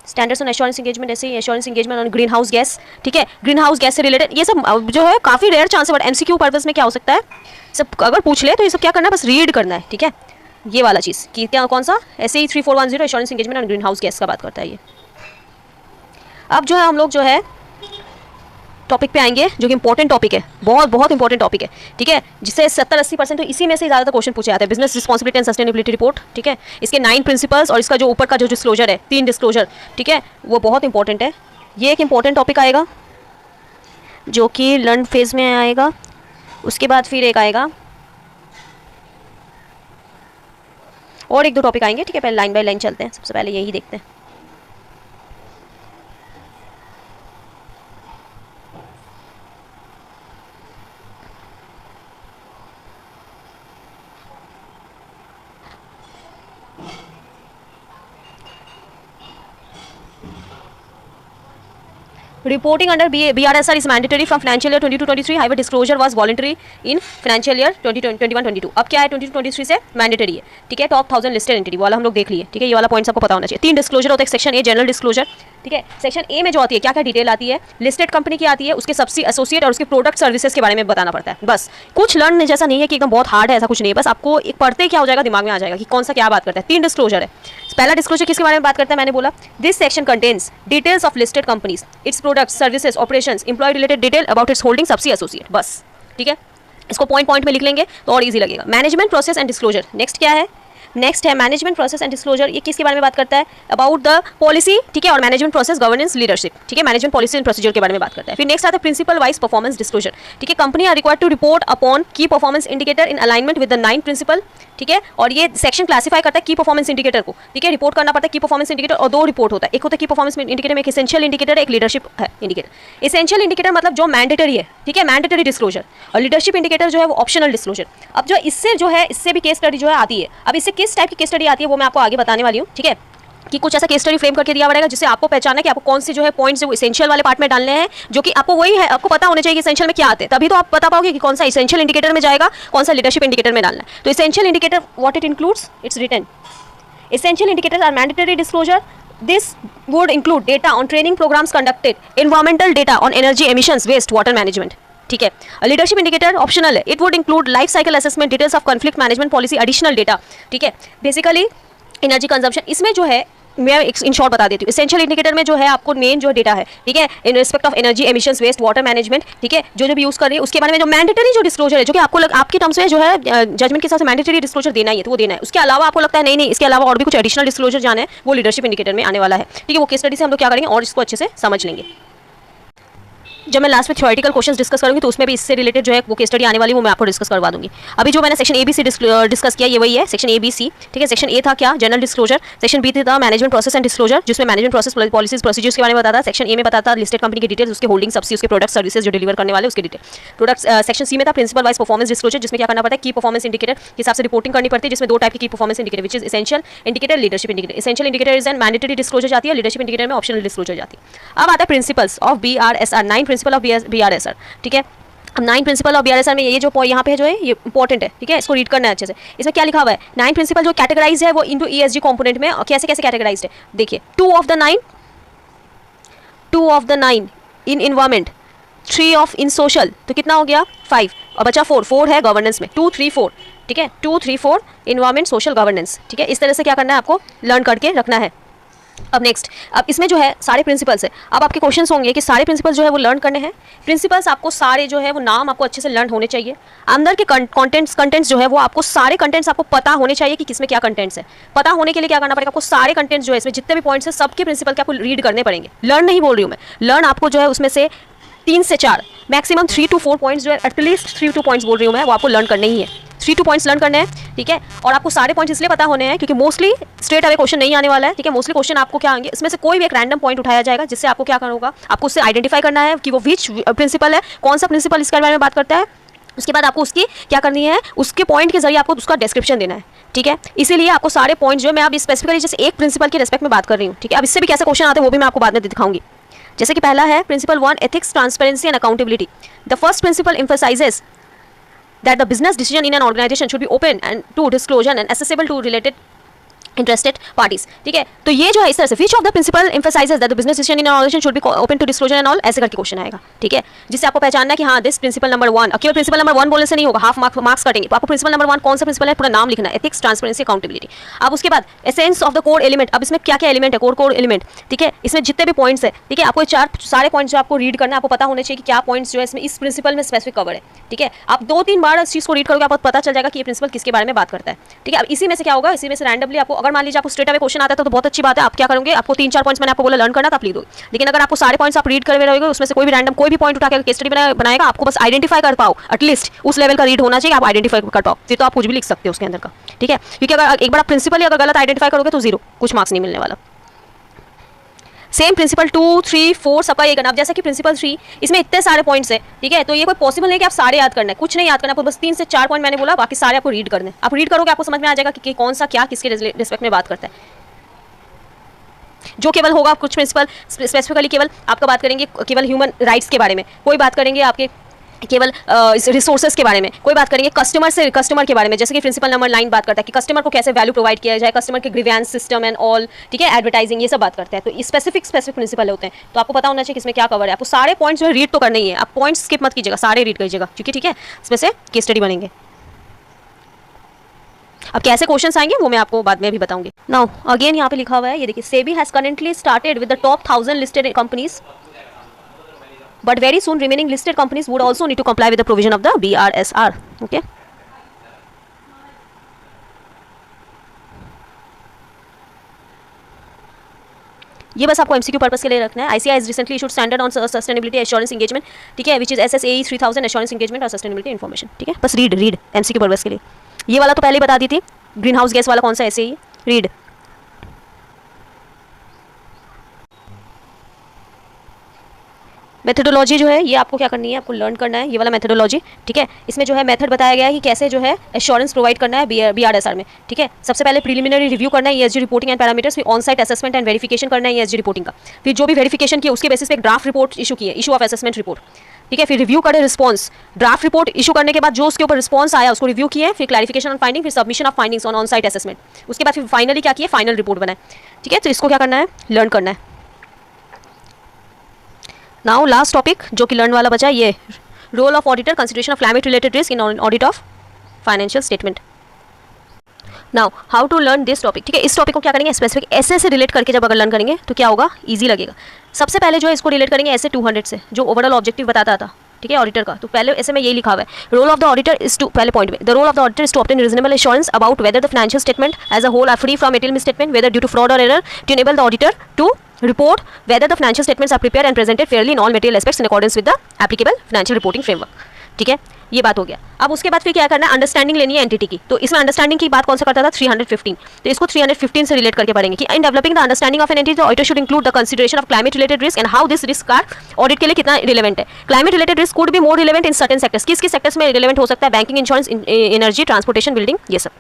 standards on assurance engagement, ऐसे ही assurance engagement on greenhouse gas, ठीक है, ग्रीन हाउस गैस से रिलेटेड ये सब जो है काफ़ी रेयर चांस है, बट एमसीक्यू पर्पस में क्या हो सकता है, सब अगर पूछ ले तो ये सब क्या करना है, बस रीड करना है, ठीक है, ये वाला चीज़ कि क्या कौन सा ऐसे ही 3410 assurance engagement on greenhouse gas का बात करता है ये। अब जो है हम लोग जो है टॉपिक पे आएंगे जो कि इंपॉर्टेंट टॉपिक है, बहुत बहुत इंपॉर्टेंट टॉपिक है, ठीक है, जिससे 70-80% तो इसी में से ज़्यादातर क्वेश्चन पूछे जाते हैं, business responsibility and sustainability report, ठीक है, इसके 9 प्रिंसिपल्स और इसका जो ऊपर का जो डिस्क्लोजर है 3 डिस्क्लोजर, ठीक है, वो बहुत इंपॉर्टेंट है, ये एक इंपॉर्टेंट टॉपिक आएगा जो कि लर्न फेज में आएगा, उसके बाद फिर एक आएगा और 1-2 टॉपिक आएंगे, ठीक है, पहले लाइन बाय लाइन चलते हैं, सबसे पहले यही देखते हैं। Reporting under BRSR is mandatory from financial year 22-23. However, disclosure was voluntary in financial year 2021-22. अब क्या है 22-23 से मैंडेटरी है, ठीक है, टॉप 1000 लिस्टेड एंटिटी वाला हम लोग देख लिए, ठीक है, ये वाला पॉइंट आपको पता होना चाहिए। 3 डिस्क्लोजर होता है, सेक्शन ए जनरल डिस्क्लोजर, ठीक है, सेक्शन ए में जो आती है क्या क्या डिटेल आती है, लिस्टेड कंपनी की आती है, उसके सबसे एसोसिएट और उसके प्रोडक्ट सर्विसेज के बारे में बताना पड़ता है, बस कुछ लर्न जैसा नहीं है कि एकदम बहुत हार्ड है, ऐसा कुछ नहीं है, बस आपको एक पढ़ते क्या हो जाएगा, दिमाग में आ जाएगा कि कौन सा क्या बात करता है। 3 डिस्क्लोजर है, पहला डिस्क्लोजर किसके बारे में बात करता है, मैंने बोला this section contains details of listed companies, its products, services, operations, employ related detail about its holding, सबसे एसोसिएट, बस, ठीक है, इसको पॉइंट पॉइंट में लिख लेंगे तो और इजी लगेगा। Management process and disclosure, next क्या है, नेक्स्ट है मैनेजमेंट प्रोसेस एंड डिस्क्लोजर, ये किसके बारे में बात करता है, अबाउट द पॉलिसी, ठीक है, और मैनेजमेंट प्रोसेस, गवर्नेंस, लीडरशिप, ठीक है, मैनेजमेंट पॉलिसी एंड प्रोसीजर के बारे में बात करता है। फिर नेक्स्ट आता है प्रिंसिपल वाइज परफॉर्मेंस डिस्क्लोजर, ठीक है, company are required to report upon key performance indicator in alignment with the 9 principle, ठीक है, और ये सेक्शन क्लासीफाई करता है की परफॉर्मेंस इंडिकेटर को, ठीक है, रिपोर्ट करना पड़ता है की परफॉर्मेंस इंडिकेटर, और 2 रिपोर्ट होता है, एक होता है की परफॉर्मेंस इंडिकेटर में एक एसेंशियल इंडिकेटर, एक लीडरशिप है इंडिकेटर। एसेंशियल इंडिकेटर मतलब जो मैंडेटरी है, ठीक है, मैंडेटरी डिस्क्लोजर, और लीडरशिप इंडिकेटर जो है वो ऑप्शनल डिस्क्लोजर। अब जो इससे जो है इससे भी केस स्टडी जो है आती है, अब इससे किस टाइप की केस स्टडी आती है वो मैं आपको आगे बताने वाली हूँ, ठीक है, कि कुछ ऐसा केस स्टडी फ्रेम करके दिया पड़ेगा जिससे आपको पहचाना कि आपको कौन से जो है पॉइंट्स जो एसेंशियल वाले पार्ट में डालने हैं, जो कि आपको वही है, आपको पता होना चाहिए कि एसेंशियल में क्या आते हैं, तभी तो आप बता पाओगे कि कौन सा एसेंशियल इंडिकेटर में जाएगा, कौन सा लीडरशिप इंडिकेटर में डालना है। तो essential indicator what it includes, it's written essential indicators are mandatory disclosure, this would include data on training programmes conducted, environmental data on energy emissions, waste water management, ठीक है। लीडरशिप इंडिकेटर ऑप्शनल है, it would include life cycle assessment, details of conflict management policy, additional data, ठीक है, basically energy consumption. इसमें जो है मैं in short बता देती हूँ, एसेंशियल इंडिकेटर में जो है आपको मेन जो डेटा है, ठीक है, in respect of energy emissions, waste water management, ठीक है, जो भी यूज़ कर रही है उसके बारे में जो मैंडेटरी जो डिस्क्लोजर है, जो कि आपको आपके टर्म्स में जो है जजमेंट के हिसाब से मैंडेटरी डिस्क्लोजर देना ही है तो वो देना है। उसके अलावा आपको लगता है नहीं इसके अलावा और भी कुछ एडिशनल डिस्क्लोजर जाना है, वो लीडरशिप इंडिकेटर में आने वाला है, ठीक है, वो केस स्टडी से हम लोग क्या करेंगे और इसको अच्छे से समझ लेंगे। जब मैं लास्ट में थ्योरेटिकल क्वेश्चंस डिस्कस करूंगी तो उसमें भी इससे रिलेटेड जो है वो केस स्टडी आने वाली वो मैं आपको डिस्कस करवा दूंगी। अभी जो मैंने section A B C discuss किया ये वही है, सेक्शन ए बी सी, ठीक है। सेक्शन ए था क्या, जनरल डिस्क्लोजर, सेक्शन बी था मैनेजमेंट प्रोसेस एंड डिस्क्लोजर, जिसमें मैनेजमेंट प्रोसेस, पॉलिसीज, प्रोसीजर्स के बारे में बताता। सेक्शन ए में बताता लिस्टेड कंपनी की डिटेल्स, उसके होल्डिंग, सबसे उसके प्रोडक्ट, सर्विसेज जो डिलीवर करने वाले उसके डिटेल प्रोडक्ट्स। सेक्शन सी में था प्रिंसिपल वाइज परफॉर्मेंस डिस्क्लोजर, जिसमें क्या करना पड़ता है की परफॉर्मेंस इंडिकेटर के हिसाब से रिपोर्टिंग करनी पड़ती है, जिसमें 2 टाइप की performance indicator which is essential indicator, leadership indicator. Essential indicator is an mandatory disclosure जाती है, लीडरशिप इंडिकेटर में ऑप्शनल डिस्क्लोजर जाती है। अब आता है principles of BRSR, 9 principle of BRSR, ठीक है। अब 9 प्रिंसिपल ऑफ BRSR में ये जो यहाँ पे जो है ये इंपॉर्टेंट है, ठीक है, इसको रीड करना है अच्छे से। इसमें क्या लिखा हुआ है, 9 प्रिंसिपल जो कैटेगराइज है वो इनटू ESG कंपोनेंट में कैसे कैसे कैटेगराइज्ड है। देखिए 2 of the 9 in environment, 3 of in social, तो कितना हो गया 5 और बचा 4 है गवर्नेंस में, 2 3 4, ठीक है, 2 3 4 इन्वायरमेंट सोशल गवर्नेंस, ठीक है। इस तरह से क्या करना है आपको लर्न करके रखना है। अब नेक्स्ट, अब इसमें जो है सारे प्रिंसिपल्स है। अब आपके क्वेश्चंस होंगे कि सारे प्रिंसिपल्स जो है वो लर्न करने हैं। प्रिंसिपल्स आपको सारे जो है वो नाम आपको अच्छे से लर्न होने चाहिए। अंदर के कंटेंट्स जो है वो आपको सारे कंटेंट्स आपको पता होने चाहिए कि किसमें क्या कंटेंट्स है। पता होने के लिए क्या करना पड़ेगा, आपको सारे कंटेंट्स जो है इसमें जितने भी पॉइंट्स है सबके प्रिंसिपल के आपको रीड करने पड़ेंगे। लर्न नहीं बोल रही हूँ मैं, लर्न आपको जो है उसमें से 3 से 4 मैक्सिमम 3 to 4 पॉइंट्स जो है, एटलीस्ट 3 to 2 पॉइंट्स बोल रही हूँ मैं, वो आपको लर्न करने ही है। 3 to 2 पॉइंट्स लर्न करने हैं, ठीक है। और आपको सारे पॉइंट्स इसलिए पता होने हैं क्योंकि मोस्टली स्ट्रेट अवे क्वेश्चन नहीं आने वाला है, ठीक है। मोस्टली क्वेश्चन आपको क्या आएंगे, इसमें से कोई भी एक रैंडम पॉइंट उठाया जाएगा जिससे आपको क्या करना होगा, आपको उससे आइडेंटिफाई करना है कि वो विच प्रिंसिपल है, कौन सा प्रिंसिपल इसके बारे में बात करता है। उसके बाद आपको उसकी क्या करनी है, उसके पॉइंट के जरिए आपको उसका डिस्क्रिप्शन देना है, ठीक है। इसीलिए आपको सारे पॉइंट जो मैं अभी स्पेसिफिकली जैसे एक प्रिंसिपल के रेस्पेक्ट में बात कर रही हूँ, ठीक है। अब इससे भी कैसे क्वेश्चन आते हैं वो भी मैं आपको बाद में दिखाऊंगी। जैसे कि पहला है principle 1 ethics, transparency and accountability. The first principle emphasizes that the business decision in an organization should be open and to disclosure and accessible to related interested parties, ठीक है। तो ये जो है इस तरह से which of the principle emphasizes that the business decision in an organization should be open to disclosure and all, ऐसे करके क्वेश्चन आएगा, ठीक है। जिससे आपको पहचानना है कि हाँ दिस प्रिंसिपल नंबर 1, केवल प्रिंसिपल नंबर 1 बोलने से नहीं होगा, हाफ मार्क्स कटेंगे। तो आपको प्रिंसिपल नंबर 1 कौन सा प्रिंसिपल है पूरा नाम लिखना है, एथिक्स, ट्रांसपेरेंसी, अकाउंटेबिलिटी। अब उसके बाद essence of the core element, अब इसमें क्या क्या एलिमेंट है, कोर एलिमेंट, ठीक है। इसमें जितने भी पॉइंट्स है, ठीक है, आपको सारे पॉइंट्स जो आपको रीड करना है, आपको पता होने चाहिए कि क्या पॉइंट्स जो है इसमें इस प्रिंसिपल में स्पेसिफिक कवर है, ठीक है। आप 2-3 बार इस चीज़ को रीड करोगे आपको पता चल जाएगा कि ये प्रिंसिपल किसके बारे में बात करता है, ठीक है। अब इसी में से क्या होगा, इसी में से रैंडमली आपको, अगर मान लीजिए आपको स्ट्रेट अवे क्वेश्चन आता है तो बहुत अच्छी बात है, आप क्या करोगे, आपको 3-4 पॉइंट्स मैंने आपको बोला लर्न करना, तो आप लिख दोगे। लेकिन अगर आपको सारे पॉइंट्स आप रीड कर रहोगे, उसमें से कोई भी रैंडम कोई भी पॉइंट उठा के केस स्टडी बनाएगा, आपको बस आइडेंटिफाई कर पाओ, एटलीस्ट उस लेवल का रीड होना चाहिए, आप आइडेंटिफाई कर पाओ, फिर तो आप कुछ भी लिख सकते हो उसके अंदर का, ठीक है। क्योंकि अगर एक बार आप प्रिंसिपल अगर गलत आइडेंटिफाई करोगे तो 0, कुछ मार्क्स नहीं मिलने वाला। सेम प्रिंसिपल 2, 3, 4 सबका ये करना। अब जैसे कि प्रिंसिपल 3 इसमें इतने सारे पॉइंट्स है, ठीक है, तो ये कोई पॉसिबल नहीं कि आप सारे याद करना है, कुछ नहीं याद करना, आपको बस 3 से 4 पॉइंट मैंने बोला, बाकी सारे आपको रीड करने। आप रीड करोगे आपको समझ में आ जाएगा कि कौन सा क्या किसके रिस्पेक्ट में बात करता है। जो केवल होगा कुछ प्रिंसिपल स्पेसिफिकली केवल आपका बात करेंगे केवल ह्यूमन राइट्स के बारे में, कोई बात करेंगे आपके केवल रिसोर्सेज के बारे में, कोई बात करेंगे कस्टमर के बारे में। जैसे कि प्रिंसिपल नंबर 9 बात करता है कि कस्टमर को कैसे वैल्यू प्रोवाइड किया जाए, कस्टमर के ग्रीवेंस सिस्टम एंड ऑल, ठीक है, एडवर्टाइजिंग, ये सब बात करते हैं। तो स्पेसिफिक प्रिंसिपल होते हैं, तो आपको पता होना चाहिए कि इसमें क्या कवर है। आपको सारे पॉइंट्स जो है रीड तो करना ही है, आप पॉइंट्स स्किप मत कीजिएगा, सारे रीड कीजिएगा, क्योंकि ठीक है इसमें से केस स्टडी बनेंगे। अब कैसे क्वेश्चंस आएंगे वो मैं आपको बाद में भी बताऊंगी। नाउ अगेन यहाँ पे लिखा हुआ है, ये देखिए, SEBI has currently started with the top 1000 listed companies, but very soon remaining listed companies would also need to comply with the provision of the BRSR, okay. ये बस आपको MCQ पर्पस के लिए रखना है। ICAI has recently issued standard on sustainability assurance engagement, ठीक है, which is SSAE 3000 assurance engagement और sustainability information, ठीक है। बस रीड MCQ पर्पस के लिए। ये वाला तो पहले ही बता दी थी, ग्रीन हाउस गैस वाला कौन सा SAE, रीड। मेथडोलॉजी जो है ये आपको क्या करनी है, आपको लर्न करना है, ये वाला मेथडोलॉजी, ठीक है। इसमें जो है मेथड बताया गया है कि कैसे जो है एश्योरेंस प्रोवाइड करना है BRSR में, ठीक है। सबसे पहले प्रीलिमिनरी रिव्यू करना है ESG रिपोर्टिंग एंड पैरामीटर्स, फिर on site assessment and verification करना है ESG रिपोर्टिंग का, फिर जो भी वेरिफिकेशन किया उसके बेसिस पे एक ड्राफ्ट रिपोर्ट इशू की है, इशू ऑफ असेसमेंट रिपोर्ट, ठीक है। फिर रिव्यू करे रिस्पॉन्स, ड्राफ्ट रिपोर्ट इशू करने के बाद जो उसके ऊपर रिस्पॉन्स आया उसको रिव्यू किए, फिर क्लैरिफिकेशन ऑन फाइंडिंग, फिर submission of findings on site assessment, उसके बाद फिर फाइनली क्या किए, फाइनल रिपोर्ट बनाए, ठीक है। तो इसको क्या करना है, लर्न करना है। नाउ लास्ट टॉपिक जो कि लर्न वाला बचा है, ये role of auditor, consideration of climate related risk in audit of financial statement. Now how to learn this topic, ठीक है। इस टॉपिक को क्या करेंगे, स्पेसिफिक ऐसे से रिलेट करके जब अगर लर्न करेंगे तो क्या होगा, ईजी लगेगा। सबसे पहले जो है इसको रिलेट करेंगे ऐसे 200 से, जो ओवरऑल ऑब्जेक्टिव बताता था, ठीक है, ऑडिटर का। तो पहले ऐसे में यही लिखा हुआ है, role of the auditor is to, पहले पॉइंट में, the role of the auditor is to obtain reasonable assurance about whether the financial statement as a whole are free from material misstatement, whether due to fraud और error, to enable the auditor to report whether the financial statements are prepared and presented fairly in all material aspects in accordance with the applicable financial reporting framework, ठीक है। ये बात हो गया। अब उसके बाद फिर क्या करना है, अंडरस्टैंडिंग लेनी है एंटिटी की। तो इसमें अंडरस्टैंडिंग की बात कौन सा करता था, 315, तो इसको 315 से रिलेट करके पढ़ेंगे कि in developing the understanding of an entity the auditor should include the consideration of climate related risk and how this risk are audit के लिए कितना रिलेवेंट है। Climate related risk could be more relevant in certain sectors, किस किस sectors में relevant हो सकता है, banking, insurance, energy, transportation, building, ये सब।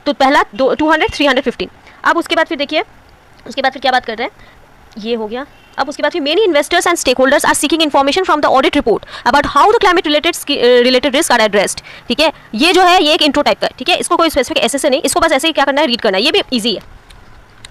तो पहला 200, 315। अब उसके बाद फिर देखिए, उसके बाद फिर क्या बात कर रहे हैं, ये हो गया। अब उसके बाद फिर many investors and stakeholders are seeking information from the audit report about how the climate related risk are addressed. ठीक है, ये जो है ये एक इंट्रो टाइप का, ठीक है, इसको कोई स्पेसिफिक ऐसे से नहीं, इसको बस ऐसे ही क्या करना है, रीड करना है, ये भी ईजी है।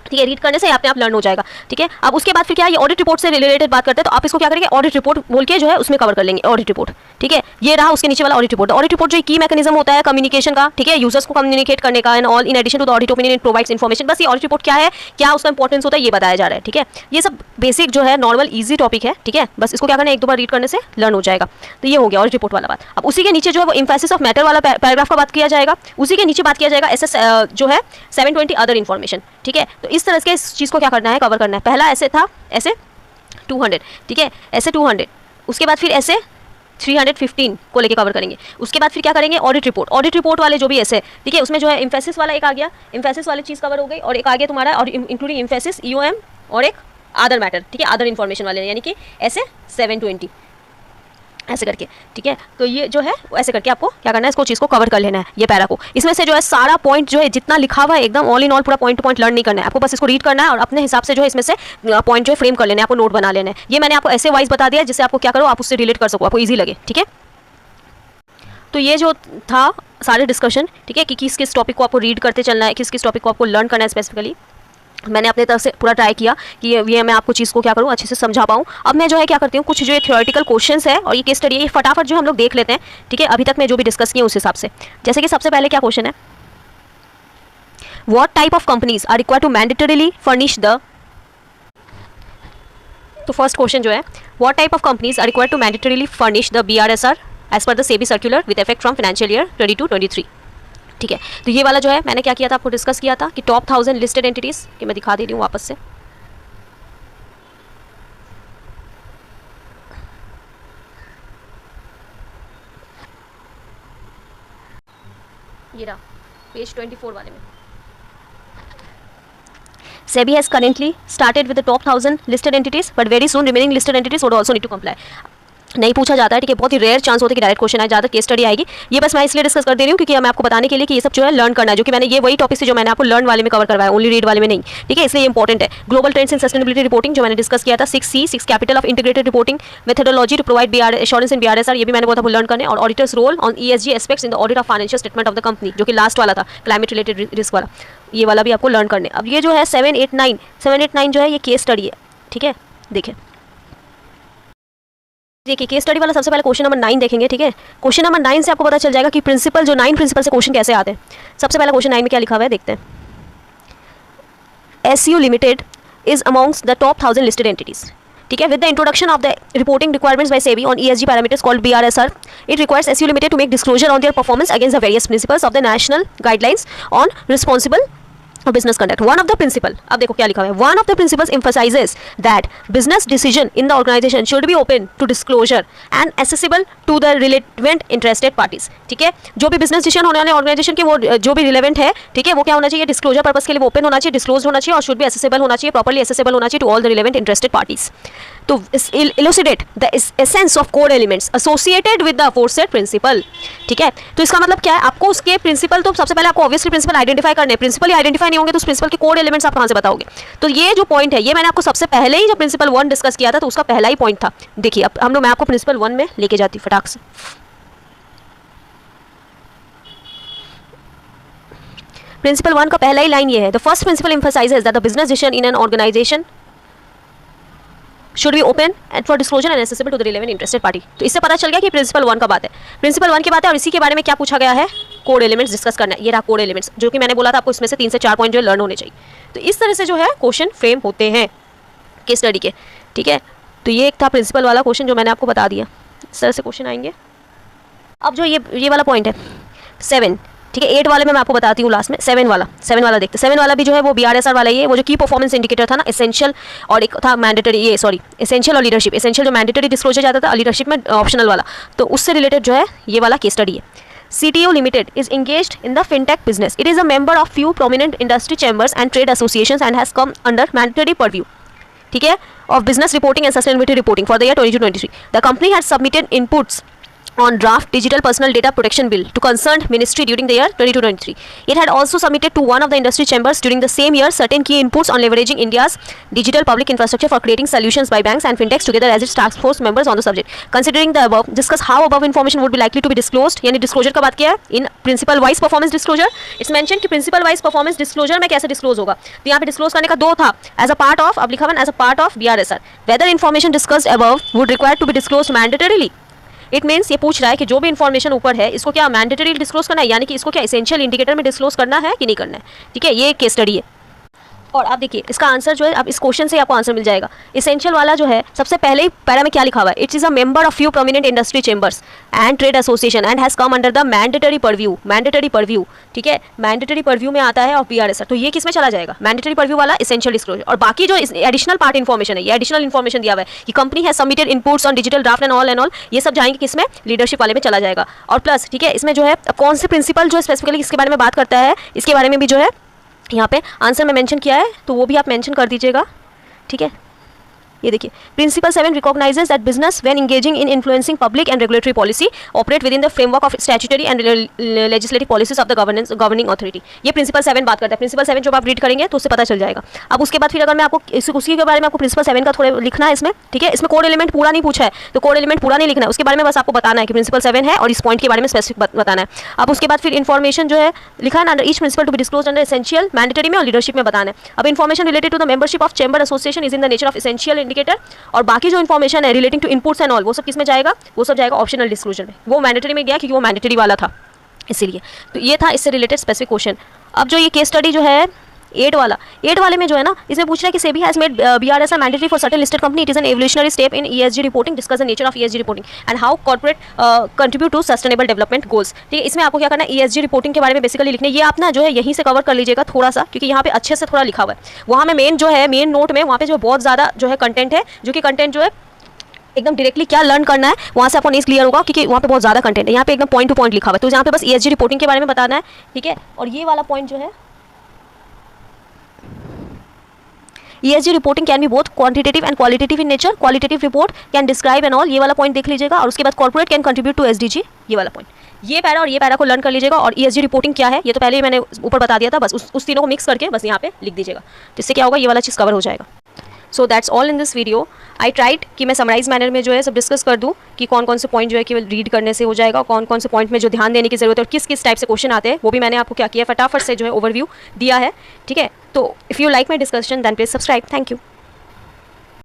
ठीक है, रीड करने से अपने आप लर्न हो जाएगा। ठीक है, अब उसके बाद फिर क्या, ये ऑडिट रिपोर्ट से रिलेटेड बात करते हैं, तो आप इसको क्या करेंगे, ऑडिट रिपोर्ट बोल के जो है उसमें कवर कर लेंगे ऑडिट रिपोर्ट। ठीक है, ये रहा उसके नीचे वाला ऑडिट रिपोर्ट। ऑडिट रिपोर्ट जो की मैकेनिज्म होता है कम्युनिकेशन का, ठीक है, यूजर्स को कम्युनिकेट करने का, and all in addition to the audit opinion it provides information. बस ये ऑडिट रिपोर्ट क्या है, क्या उसका इंपॉर्टेंस होता है, ये बताया जा रहा है। ठीक है, ये सब बेसिक जो है नॉर्मल ईजी टॉपिक है। ठीक है, बस इसको क्या करना है, एक दो बार रीड करने से लर्न हो जाएगा। तो ये हो गया ऑडिट रिपोर्ट वाला बात। अब उसी के नीचे जो है वो एम्फेसिस ऑफ मैटर वाला पैराग्राफ का बात किया जाएगा। उसी के नीचे बात किया जाएगा एसएस जो है 720 अदर इन्फॉर्मेशन। ठीक है, तो इस तरह के इस चीज़ को क्या करना है, कवर करना है। पहला ऐसे था ऐसे 200, ठीक है, ऐसे 200, उसके बाद फिर ऐसे 315 को लेके कवर करेंगे। उसके बाद फिर क्या करेंगे, ऑडिट रिपोर्ट। ऑडिट रिपोर्ट वाले जो भी ऐसे, ठीक है, उसमें जो है एम्फेसिस वाला एक आ गया, एम्फेसिस वाली चीज़ कवर हो गई, और एक आ गया तुम्हारा और इंक्लूडिंग एम्फेसिस ईओएम, और एक अदर मैटर, ठीक है, अदर इन्फॉर्मेशन वाले, यानी कि ऐसे 720 ऐसे करके। ठीक है, तो ये जो है ऐसे करके आपको क्या करना है, इसको चीज़ को कवर कर लेना है, ये पैरा को। इसमें से जो है सारा पॉइंट जो है जितना लिखा हुआ है एकदम ऑल इन ऑल पूरा पॉइंट टू पॉइंट लर्न नहीं करना है आपको, बस इसको रीड करना है और अपने हिसाब से जो है इसमें से पॉइंट जो है फ्रेम कर लेना है, आपको नोट बना लेना है। ये मैंने आपको ऐसे वाइज बता दिया जिससे आपको क्या करो, आप उससे रिलेट कर सको, आपको ईजी लगे। ठीक है, तो ये जो था सारे डिस्कशन, ठीक है, कि किस किस टॉपिक को आपको रीड करते चलना है, किस किस टॉपिक को आपको लर्न करना है स्पेसिफिकली। मैंने अपने तरफ से पूरा ट्राई किया कि ये मैं आपको चीज़ को क्या करूँ, अच्छे से समझा पाऊँ। अब मैं जो है क्या करती हूँ, कुछ जो है थ्योरेटिकल क्वेश्चंस है और ये केस स्टडी है, ये फटाफट जो हम लोग देख लेते हैं। ठीक है, अभी तक मैं जो भी डिस्कस किया उस हिसाब से। जैसे कि सबसे पहले क्या क्वेश्चन है, what type of companies are required to mandatorily furnish the, तो फर्स्ट क्वेश्चन जो है, what type of companies are required to mandatorily furnish the BRSR as per the SEBI circular with effect from financial year 22-23। ठीक है, तो ये वाला जो है मैंने क्या किया था, आपको डिस्कस किया था कि टॉप 1000 लिस्टेड एंटिटीज कि मैं दिखा दे रही हूँ वापस से। ये रहा पेज 24 वाले में। SEBI has currently started with the top 1000 listed entities, but very soon remaining listed entities would also need to comply. नहीं पूछा जाता है, ठीक है, बहुत ही रेयर चांस होता है कि डायरेक्ट क्वेश्चन आए, ज़्यादा केस स्टडी आएगी। ये बस मैं इसलिए डिस्कस कर दे रही हूँ क्योंकि मैं आपको बताने के लिए कि ये सब जो है लर्न करना है, जो कि मैंने ये वही टॉपिक से जो मैंने आपको लर्न वाले में कवर करवाया, ओनली रीड वाले में नहीं। ठीक है, इसलिए इंपॉर्टेंट है। Global trends in sustainability reporting जो मैंने डिस्कस किया था, 6 capital of integrated reporting methodology to provide assurance in BRSR, ये भी मैंने बोला था लर्न करने, और auditor's role on ESG aspects in the audit of financial statement of the company, जो कि लास्ट वाला था क्लाइमेट रिलेटेड रिस्क वाला, ये वाला भी आपको लर्न करने। अब ये जो है 789 जो है ये केस स्टडी है। ठीक है, देखिए केस स्टडी वाला सबसे पहले क्वेश्चन नंबर 9 देखेंगे। ठीक है, क्वेश्चन नंबर 9 से आपको पता चल जाएगा कि प्रिंसिपल जो 9 प्रिंसिपल से क्वेश्चन कैसे आते हैं। सबसे पहला क्वेश्चन 9 में क्या लिखा हुआ है देखते हैं। SU limited is amongst the top 1000 listed entities. ठीक है, with the introduction of the reporting requirements by SEBI on ESG parameters called BRSR, it requires SU limited to make disclosure on their performance against the various principles of the national guidelines on responsible business conduct. One of the principle, अब देखो क्या लिखा है, one of the principles emphasizes that business decision in the organization should be open to disclosure and accessible to the relevant interested parties. ठीक है, जो भी business decision होने वाले ऑर्गेनाइजेशन के वो जो भी रिलेवेंट है, ठीक है, वो क्या होना चाहिए, डिस्क्लोजर पर्पस के लिए वो ओपन होना चाहिए, डिस्क्लोज होना चाहिए और शुड भी एक्सेसिबल होना चाहिए, प्रॉपर्ली एक्सेसिबल होना चाहिए to all the relevant interested parties. तो elucidate the essence of core elements associated with the aforesaid principle. ठीक है, तो इसका मतलब क्या है, आपको उसके प्रिंसिपल, तो सबसे पहले आपको ऑब्वियसली प्रिंसिपल आइडेंटिफाई करने हैं। प्रिंसिपल ही आइडेंटिफाई नहीं होंगे तो उस प्रिंसिपल के कोर एलिमेंट्स आप कहाँ से बताओगे। तो ये जो पॉइंट है ये मैंने आपको सबसे पहले ही जब प्रिंसिपल 1 डिस्कस किया था तो उसका पहला ही पॉइंट था। देखिए अब हम लोग, मैं आपको प्रिंसिपल 1 में लेके जाती फटाक से। प्रिंसिपल 1 का पहला ही लाइन ये है, the first principle emphasises that the business decision in an organisation should be open and for disclosure and accessible to the relevant interested party। तो इससे पता चल गया कि प्रिंसिपल 1 का बात है, प्रिंसिपल 1 की बात है। और इसी के बारे में क्या पूछा गया है, कोड एलिमेंट्स डिस्कस करना है। ये रहा कोड एलिमेंट्स, जो कि मैंने बोला था आपको इसमें से 3 से 4 पॉइंट जो लर्न होने चाहिए। तो इस तरह से जो है क्वेश्चन फ्रेम होते हैं केस स्टडी के। ठीक है, तो ये एक था प्रिंसिपल वाला क्वेश्चन जो मैंने आपको बता दिया, इस तरह से क्वेश्चन आएंगे। अब जो ये वाला पॉइंट है 7, ठीक है, 8 वाले में मैं आपको बताती हूँ लास्ट में। 7 वाला देखते हैं। 7 वाला भी जो है वो BRSR वाला ही है, वो जो की परफॉर्मेंस इंडिकेटर था ना, एसेंशियल और एक था मैंडेटरी, एसेंशियल और लीडरशिप। एसेंशियल जो मैंडेटरी डिस्क्लोजर जाता था, लीडरशिप में ऑप्शनल वाला, तो उससे रिलेटेड जो है ये वाला केस स्टडी है। CTO Limited is engaged in the fintech business. It is a member of few prominent industry chambers and trade associations and has come under mandatory purview, ठीक है, of business reporting and sustainability reporting for the year 2022-23. The company has submitted inputs on draft Digital Personal Data Protection Bill to concerned ministry during the year 22-23. It had also submitted to one of the industry chambers during the same year certain key inputs on leveraging India's digital public infrastructure for creating solutions by banks and fintechs together as its task force members on the subject. Considering the above, discuss how above information would be likely to be disclosed. यानी disclosure का बात किया है in principal wise performance disclosure. It's mentioned कि principal wise performance disclosure में कैसे disclose होगा. तो यहाँ पे disclose करने का दो था, as a part of, अब लिखा हुआ as a part of BRSR. Whether information discussed above would require to be disclosed mandatorily. It means ये पूछ रहा है कि जो भी इन्फॉर्मेशन ऊपर है इसको क्या मैंडेटरी डिस्क्लोज करना है, यानी कि इसको क्या एसेंशियल इंडिकेटर में डिस्क्लोज करना है कि नहीं करना है. ठीक है, ये केस स्टडी है. और आप देखिए इसका आंसर जो है, अब इस क्वेश्चन से आपको आंसर मिल जाएगा. एसेंशियल वाला जो है सबसे पहले ही पैरा में क्या लिखा हुआ है, it's is a member of few prominent industry chambers and trade association and has come under the mandatory purview. Mandatory purview, ठीक है, मैंडेटरी परव्यू में आता है ऑफ BRSR. तो ये किस में चला जाएगा, मैंडेटरी परव्यू वाला एसेंशियल डिस्क्लोजर. और बाकी जो एडिशनल पार्ट इन्फॉर्मेशन है, ये एडिशनल इन्फॉर्मेशन दिया हुआ है कि company has submitted inputs on digital draft and all, ये सब जाएंगे किस में, लीडरशिप वाले में चला जाएगा. और प्लस ठीक है, इसमें जो है कौन से प्रिंसिपल जो है स्पेसिफिकली इसके बारे में बात करता है, इसके बारे में भी जो है यहाँ पे आंसर में मेंशन किया है, तो वो भी आप मेंशन कर दीजिएगा. ठीक है, ये देखिए principle 7 recognises that business when engaging in influencing public and regulatory policy operate within the framework of statutory and legislative policies of the governing authority. ये प्रिंसिपल 7 बात करता है. प्रिंसिपल 7 जब आप रीड करेंगे तो उससे पता चल जाएगा. अब उसके बाद फिर अगर मैं आपको उसी के बारे में आपको प्रिंसिपल 7 का थोड़ा लिखना है इसमें. ठीक है, इसमें कोड एलिमेंट पूरा नहीं पूछा है, तो कोड एलिमेंट पूरा नहीं लिखना है, उसके बारे में बस आपको बताना है कि प्रिंसिपल 7 है और इस पॉइंट के बारे में स्पेसिफिक बताना है. अब उसके बाद फिर इन्फॉर्मेशन जो है लिखा है under each principle to be disclosed under essential, mandatory में और लीडरशिप में बताना है. अब information related to the membership of chamber association is in the nature of essential indicator. और बाकी जो इन्फॉर्मेशन है relating to inputs and all, वो सब किस में जाएगा, वो सब जाएगा ऑप्शनल डिस्क्लोजर में. वो मैंडेटरी में गया क्योंकि वो मैंडेटरी वाला था इसीलिए. तो ये था इससे रिलेटेड स्पेसिफिक क्वेश्चन. अब जो ये केस स्टडी जो है 8 वाले में जो है ना, इसमें पूछ रहा है कि SEBI has made BRSR mandatory for certain listed company. It is an evolutionary step in ESG reporting. Discuss the nature of ESG reporting and how corporate contribute to sustainable development goals. ठीक है, इसमें आपको क्या करना है, ESG रिपोर्टिंग के बारे में बेसिकली लिखना है. ये आप ना जो है यहीं से कवर कर लीजिएगा थोड़ा सा, क्योंकि यहाँ पे अच्छे से थोड़ा लिखा हुआ है. वहाँ में मेन जो है, मेन नोट में वहाँ पे जो बहुत ज़्यादा जो है कंटेंट है, जो कि कंटेंट जो है एकदम डायरेक्टली क्या लर्न करना है वहाँ से आपको नहीं क्लियर होगा, क्योंकि वहाँ पे बहुत ज़्यादा कंटेंट है. यहाँ पे एकदम पॉइंट टू पॉइंट लिखा हुआ है, तो यहाँ पे बस ESG रिपोर्टिंग के बारे में बताना है. ठीक है, और ये वाला पॉइंट जो है ESG reporting can be both quantitative and qualitative in nature. Qualitative report can describe and all, ये वाला पॉइंट देख लीजिएगा. और उसके बाद corporate can contribute to SDG, ये वाला पॉइंट. ये पैरा और ये पैरा को लर्न कर लीजिएगा. और ESG रिपोर्टिंग क्या है ये तो पहले ही मैंने ऊपर बता दिया था, बस उस तीनों को मिक्स करके बस यहाँ पे लिख दीजिएगा. तो इससे क्या होगा, ये वाला चीज़ कवर हो जाएगा. So that's all in this video. I tried कि मैं समराइज मैनर में जो है सब डिस्कस कर दूँ कि कौन कौन से पॉइंट जो है केवल रीड करने से हो जाएगा, कौन कौन से पॉइंट में जो ध्यान देने की जरूरत है और किस किस टाइप से क्वेश्चन आते हैं, वो भी मैंने आपको क्या किया फटाफट से जो है ओवरव्यू दिया है. ठीक है, तो if you like my discussion then please subscribe. Thank you.